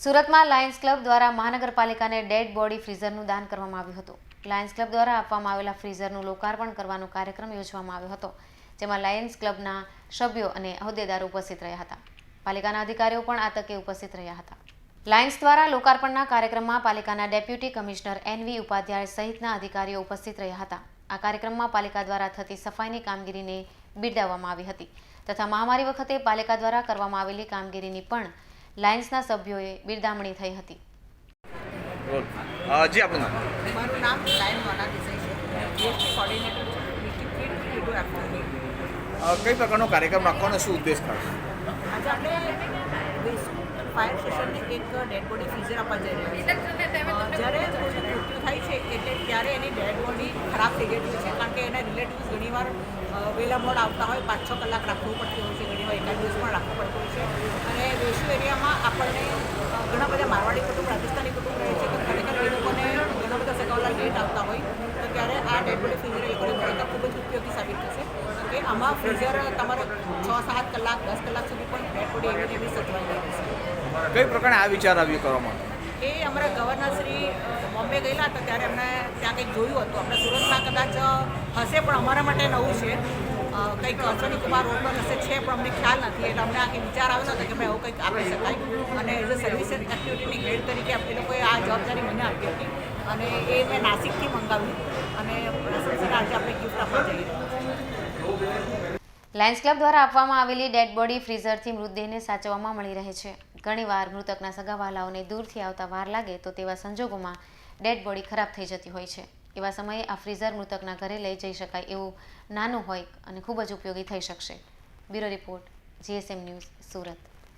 સુરતમાં Lions club દ્વારા મહાનગરપાલિકાને dead body ફ્રીઝરનું દાન કરવામાં આવ્યું હતું. લાયન્સ ક્લબ દ્વારા આપવામાં આવેલા ફ્રીઝરનું લોકાર્પણ કરવાનો કાર્યક્રમ યોજવામાં આવ્યો હતો, જેમાં લાયન્સ ક્લબના સભ્યો અને હોદ્દેદારો ઉપસ્થિત રહ્યા હતા. પાલિકાના અધિકારીઓ પણ આ તકે ઉપસ્થિત રહ્યા હતા. લાયન્સ દ્વારા લોકાર્પણના કાર્યક્રમમાં પાલિકાના ડેપ્યુટી કમિશનર એનવી ઉપાધ્યાય સહિતના અધિકારીઓ ઉપસ્થિત રહ્યા હતા. આ કાર્યક્રમમાં પાલિકા દ્વારા થતી સફાઈની કામગીરીને બિરદાવવામાં આવી હતી તથા મહામારી વખતે પાલિકા દ્વારા કરવામાં આવેલી કામગીરીની પણ લાયન્સના સભ્યોએ બિરદાવણી થઈ હતી. જી આપનું નામ? મારું નામ લાયન મોના દેસાઈ છે. જીએસટી કોર્ડિનેટર છું. કઈ પ્રકારનો કાર્યક્રમ રાખવાનો શું ઉદ્દેશ ખાસ? આજે આપણે ફાયર સ્ટેશનને એક ડેડ બોડી ફ્રીઝર આપવા જઈ રહ્યા છીએ. જ્યારે કોઈનું મૃત્યુ થાય છે એટલે ત્યારે એની ડેડ બોડી ખરાબ થઈ જતી હોય છે, કારણ કે એના રિલેટિવ્સ ઘણીવાર વહેલા મોડ આવતા હોય, 5-6 કલાક રાખવું પડતું હોય છે, ઘણીવાર એકાદ દિવસ પણ રાખવું પડતું હોય છે. અને વેસુ એરિયામાં આપણને ઘણા બધા મારવાડી કુટુંબ, રાજસ્થાની કુટુંબ રહે છે, તો ખરેખર એ લોકોને ઘણા બધા સગાવાલા લેટ આવતા હોય, તો ત્યારે આ ડેડ બોડી ફ્રીઝર એ લોકો મળે તો ખૂબ જ ઉપયોગી સાબિત થશે. કે આમાં ફ્રીઝર તમારે 6-7 કલાક 10 કલાક સુધી પણ ડેડ બોડી એવી એવી સચવાઈ રહેશે. કઈ પ્રકારે આ વિચાર આવ્યો કરવામાં? એ અમારા ગવર્નર શ્રી બોમ્બે ગયેલા હતા ત્યારે એમને ત્યાં કંઈક જોયું હતું. આપણે સુરતમાં કદાચ હશે પણ અમારા માટે નવું છે. કંઈક અશ્વની કુમાર રોડ પર હશે છે પણ અમને ખ્યાલ નથી, એટલે અમને આખી વિચાર આવ્યો હતો કે ભાઈ એવું કંઈક આપી શકાય. અને એઝ અ સર્વિસ એક્ટિવિટીની હેડ તરીકે એ લોકોએ આ જવાબદારી મને આપી હતી અને એ મેં નાસિકથી મંગાવ્યું અને આજે આપણે ગિફ્ટ આપવા જઈ રહ્યા છીએ. લાયન્સ ક્લબ દ્વારા આપવામાં આવેલી ડેડ બોડી ફ્રીઝરથી મૃતદેહને સાચવવામાં મળી રહે છે. ઘણીવાર મૃતકના સગાવાલાઓને દૂરથી આવતા વાર લાગે તો તેવા સંજોગોમાં ડેડ બોડી ખરાબ થઈ જતી હોય છે. એવા સમયે આ ફ્રીઝર મૃતકના ઘરે લઈ જઈ શકાય એવું નાનું હોય અને ખૂબ જ ઉપયોગી થઈ શકશે. Bureau report, GSM news, Surat.